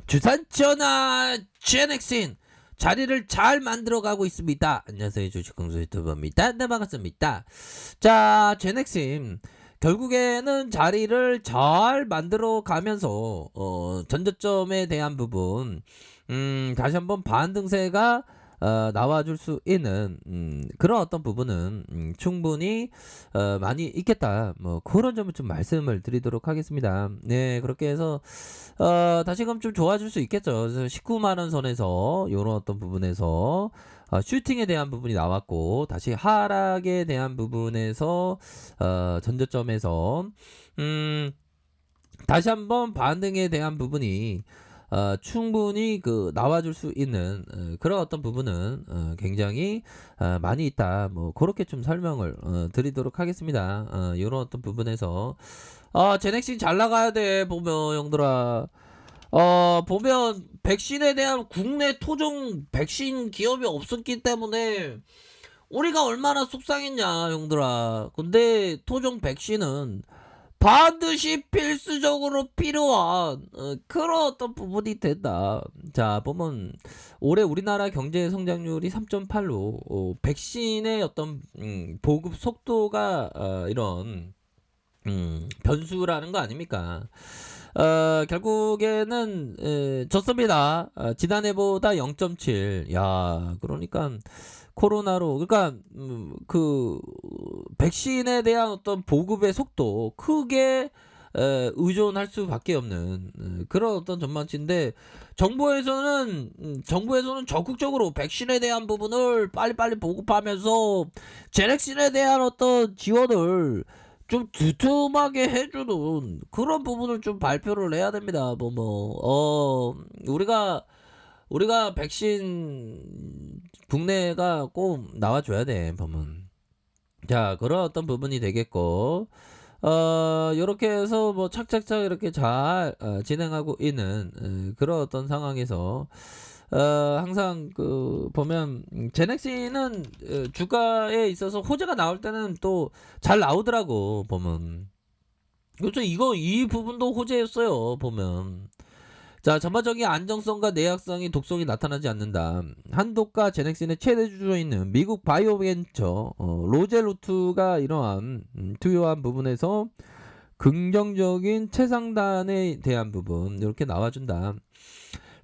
주산전화 GNX인 자리를 잘 만들어가고 있습니다. 안녕하세요, 주식공수 유튜버입니다. 네, 반갑습니다. 자, GNX인 결국에는 자리를 잘 만들어 가면서 전저점에 대한 부분, 다시 한번 반등세가 나와줄 수 있는 그런 어떤 부분은 충분히 많이 있겠다. 뭐 그런 점을 좀 말씀을 드리도록 하겠습니다. 네, 그렇게 해서 다시금 좀 좋아질 수 있겠죠. 그래서 19만 원 선에서 이런 어떤 부분에서 슈팅에 대한 부분이 나왔고, 다시 하락에 대한 부분에서 전저점에서 다시 한번 반등에 대한 부분이 충분히 나와줄 수 있는 그런 어떤 부분은 굉장히 많이 있다. 뭐 그렇게 좀 설명을 드리도록 하겠습니다. 이런 어떤 부분에서 제넥신 잘 나가야 돼. 보면 형들아, 보면 백신에 대한 국내 토종 백신 기업이 없었기 때문에 우리가 얼마나 속상했냐 형들아. 근데 토종 백신은 반드시 필수적으로 필요한 그런 어떤 부분이 된다. 자, 보면 올해 우리나라 경제 성장률이 3.8로 백신의 어떤 보급 속도가 이런 변수라는 거 아닙니까? 결국에는 졌습니다. 지난해보다 0.7. 야, 그러니까 코로나로, 그러니까 백신에 대한 어떤 보급의 속도 크게 의존할 수밖에 없는 그런 어떤 전망치인데, 정부에서는 적극적으로 백신에 대한 부분을 빨리빨리 보급하면서 제넥신에 대한 어떤 지원을 좀 두툼하게 해주는 그런 부분을 좀 발표를 해야 됩니다. 우리가 백신 국내가 꼭 나와줘야 돼. 보면 자, 그런 어떤 부분이 되겠고, 요렇게 해서 뭐 착착착 이렇게 잘 진행하고 있는 그런 어떤 상황에서 항상 보면 제넥시는 주가에 있어서 호재가 나올 때는 또 잘 나오더라고. 보면 그렇죠. 이 부분도 호재였어요. 보면 자, 전반적인 안정성과 내약성이 독성이 나타나지 않는다. 한독과 제넥신의 최대 주주인 미국 바이오벤처 로제루트가 이러한 투여한 부분에서 긍정적인 최상단에 대한 부분 이렇게 나와준다.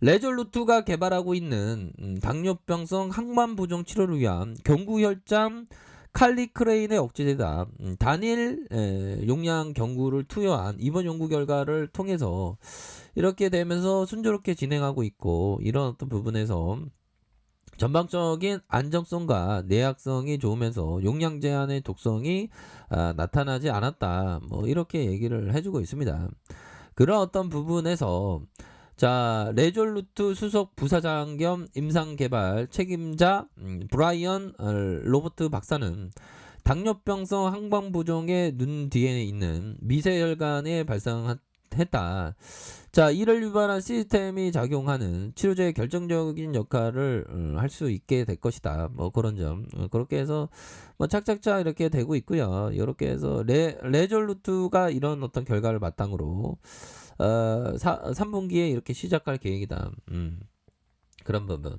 레졸루트가 개발하고 있는 당뇨병성 항만부종 치료를 위한 경구혈장 칼리크레인의 억제제다. 단일 용량 경구를 투여한 이번 연구 결과를 통해서 이렇게 되면서 순조롭게 진행하고 있고, 이런 어떤 부분에서 전방적인 안정성과 내약성이 좋으면서 용량 제한의 독성이 나타나지 않았다. 뭐 이렇게 얘기를 해주고 있습니다. 그런 어떤 부분에서 자, 레졸루트 수석 부사장 겸 임상개발 책임자 브라이언 로버트 박사는 당뇨병성 항방부종의 눈 뒤에 있는 미세혈관에 발생했다. 자, 이를 유발한 시스템이 작용하는 치료제의 결정적인 역할을 할 수 있게 될 것이다. 뭐 그런 점. 그렇게 해서 뭐 착착착 이렇게 되고 있고요. 이렇게 해서 레졸루트가 이런 어떤 결과를 바탕으로 3분기에 이렇게 시작할 계획이다. 그런 부분.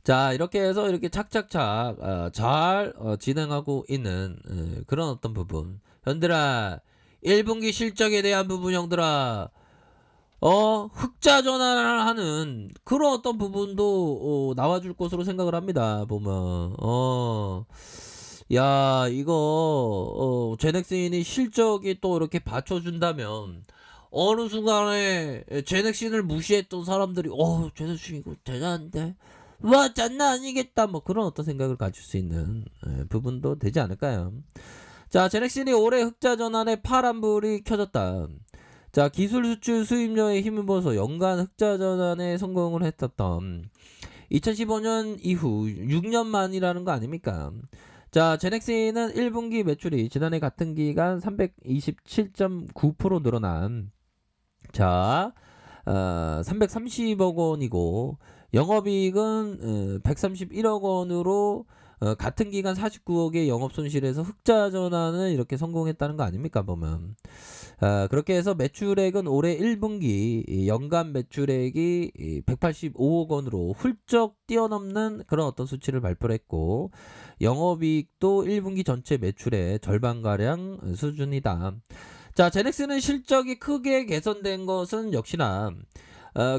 자, 이렇게 해서 이렇게 착착착 잘 진행하고 있는 그런 어떤 부분. 현들아, 1분기 실적에 대한 부분 형들아, 흑자 전환을 하는 그런 어떤 부분도 나와줄 것으로 생각을 합니다. 보면 야, 이거 제넥신이 실적이 또 이렇게 받쳐준다면 어느 순간에 제넥신을 무시했던 사람들이 제넥신 이거 대단한데 와, 장난 아니겠다, 뭐 그런 어떤 생각을 가질 수 있는 부분도 되지 않을까요? 자, 제넥신이 올해 흑자 전환에 파란불이 켜졌다. 자, 기술 수출 수입료에 힘입어서 연간 흑자 전환에 성공을 했었던 2015년 이후 6년 만이라는 거 아닙니까? 자, 제넥시는 1분기 매출이 지난해 같은 기간 327.9% 늘어난 330억 원이고 영업이익은 131억 원으로 같은 기간 49억의 영업 손실에서 흑자 전환을 이렇게 성공했다는 거 아닙니까 보면. 그렇게 해서 매출액은 올해 1분기 연간 매출액이 185억 원으로 훌쩍 뛰어넘는 그런 어떤 수치를 발표를 했고, 영업이익도 1분기 전체 매출의 절반가량 수준이다. 자, 제넥스는 실적이 크게 개선된 것은 역시나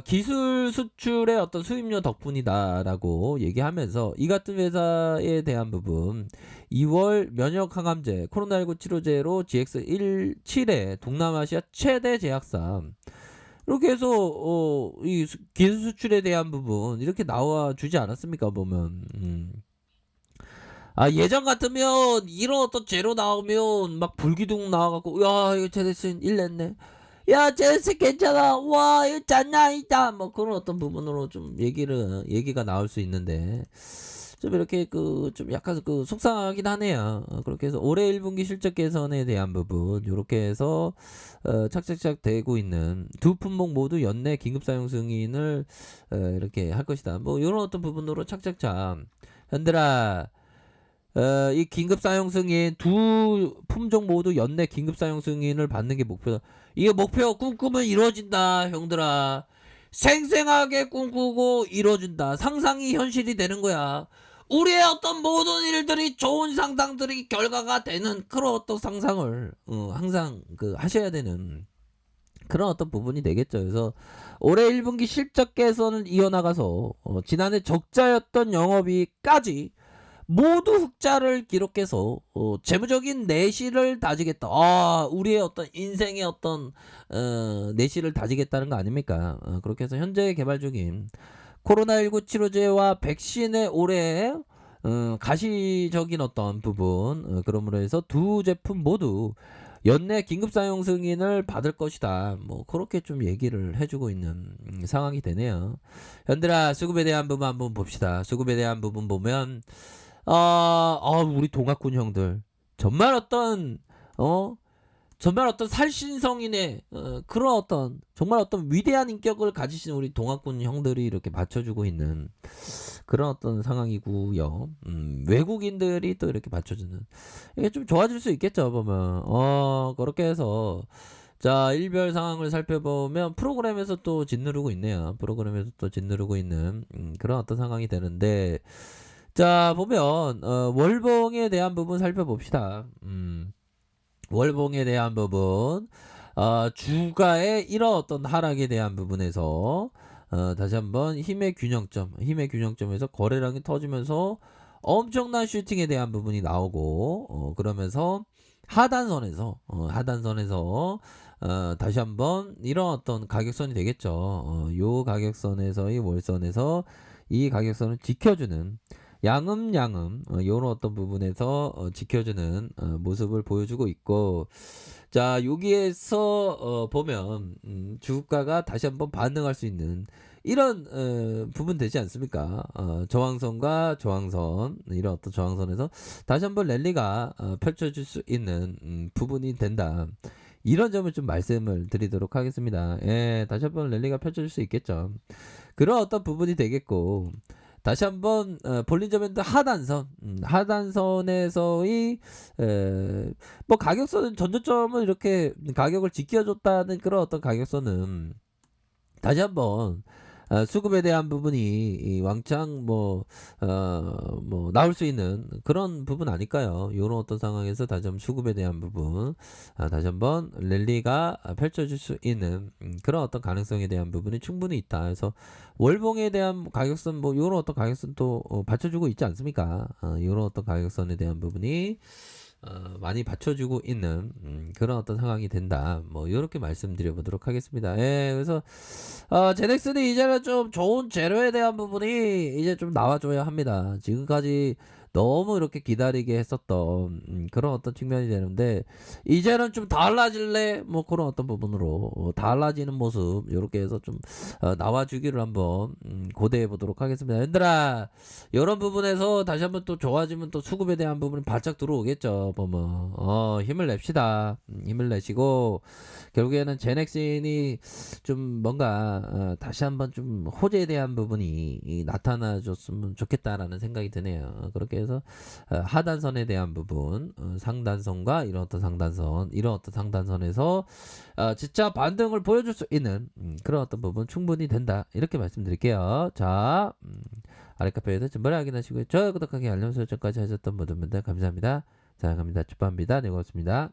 기술 수출의 어떤 수입료 덕분이다라고 얘기하면서, 이 같은 회사에 대한 부분 2월 면역 항암제 코로나19 치료제로 GX17의 동남아시아 최대 제약사, 이렇게 해서 이 기술 수출에 대한 부분 이렇게 나와 주지 않았습니까 보면. 예전 같으면 이런 어떤 재료 나오면 막 불기둥 나와갖고, 야 이거 제네슨 일냈네, 야 제네슨 괜찮아, 와 이거 장난 아니다, 뭐 그런 어떤 부분으로 좀 얘기가 나올 수 있는데, 좀 이렇게 좀 약간 속상하긴 하네요. 그렇게 해서 올해 1분기 실적 개선에 대한 부분 이렇게 해서 착착착 되고 있는 두 품목 모두 연내 긴급 사용 승인을 이렇게 할 것이다, 뭐 이런 어떤 부분으로 착착착. 현들아, 이 긴급 사용 승인 두 품종 모두 연내 긴급 사용 승인을 받는 게 목표다. 이게 목표 꿈꾸면 이루어진다 형들아. 생생하게 꿈꾸고 이루어진다. 상상이 현실이 되는 거야. 우리의 어떤 모든 일들이 좋은 상상들이 결과가 되는 그런 어떤 상상을 항상 하셔야 되는 그런 어떤 부분이 되겠죠. 그래서 올해 1분기 실적 개선을 이어나가서 지난해 적자였던 영업이익까지 모두 흑자를 기록해서 재무적인 내실을 다지겠다. 우리의 어떤 인생의 어떤 내실을 다지겠다는 거 아닙니까? 그렇게 해서 현재 개발 중인 코로나19 치료제와 백신의 올해 가시적인 어떤 부분, 그러므로 해서 두 제품 모두 연내 긴급 사용 승인을 받을 것이다, 뭐 그렇게 좀 얘기를 해주고 있는 상황이 되네요. 현들아, 수급에 대한 부분 한번 봅시다. 수급에 대한 부분 보면 우리 동학군 형들 정말 어떤 살신성인의 그런 어떤 정말 어떤 위대한 인격을 가지신 우리 동학군 형들이 이렇게 받쳐주고 있는 그런 어떤 상황이고요. 외국인들이 또 이렇게 받쳐주는, 이게 좀 좋아질 수 있겠죠 보면. 그렇게 해서 자, 일별 상황을 살펴보면 프로그램에서 또 짓누르고 있네요. 프로그램에서 또 짓누르고 있는 그런 어떤 상황이 되는데, 자 보면 월봉에 대한 부분 살펴봅시다. 월봉에 대한 부분, 주가의 이런 어떤 하락에 대한 부분에서 다시 한번 힘의 균형점에서 거래량이 터지면서 엄청난 슈팅에 대한 부분이 나오고, 그러면서 하단선에서 다시 한번 이런 어떤 가격선이 되겠죠. 요 가격선에서의 월선에서 이 가격선을 지켜주는 양음 요런 어떤 부분에서 지켜주는 모습을 보여주고 있고, 자 여기에서 보면 주가가 다시 한번 반등할 수 있는 이런 부분 되지 않습니까? 저항선과 저항선, 이런 어떤 저항선에서 다시 한번 랠리가 펼쳐질 수 있는 부분이 된다, 이런 점을 좀 말씀을 드리도록 하겠습니다. 다시 한번 랠리가 펼쳐질 수 있겠죠. 그런 어떤 부분이 되겠고, 다시 한번 볼린저밴드 하단선에서의 뭐 가격선은 전저점은 이렇게 가격을 지켜줬다는 그런 어떤 가격선은 다시 한번 수급에 대한 부분이 왕창 나올 수 있는 그런 부분 아닐까요? 이런 어떤 상황에서 다시 한번 수급에 대한 부분, 다시 한번 랠리가 펼쳐질 수 있는 그런 어떤 가능성에 대한 부분이 충분히 있다. 그래서 월봉에 대한 가격선, 이런 어떤 가격선도 받쳐주고 있지 않습니까? 이런 어떤 가격선에 대한 부분이 많이 받쳐주고 있는 그런 어떤 상황이 된다, 뭐 이렇게 말씀드려 보도록 하겠습니다. 그래서 제넥스는 이제는 좀 좋은 재료에 대한 부분이 이제 좀 나와줘야 합니다. 지금까지 너무 이렇게 기다리게 했었던 그런 어떤 측면이 되는데, 이제는 좀 달라질래, 뭐 그런 어떤 부분으로 달라지는 모습 이렇게 해서 좀 나와주기를 한번 고대해 보도록 하겠습니다. 얘들아, 이런 부분에서 다시 한번 또 좋아지면 또 수급에 대한 부분이 바짝 들어오겠죠 보면. 힘을 냅시다. 힘을 내시고, 결국에는 제넥신이 좀 뭔가 다시 한번 좀 호재에 대한 부분이 나타나 줬으면 좋겠다라는 생각이 드네요. 그렇게 해서 그래서 하단선에 대한 부분, 상단선과 이런 어떤 상단선, 이런 어떤 상단선에서 진짜 반등을 보여줄 수 있는 그런 어떤 부분 충분히 된다. 이렇게 말씀드릴게요. 자, 아래 카페에서 정보를 확인하시고요. 좋아요, 구독하기, 알람 설정까지 하셨던 모든 분들 감사합니다. 자, 갑니다. 축하합니다. 네, 고맙습니다.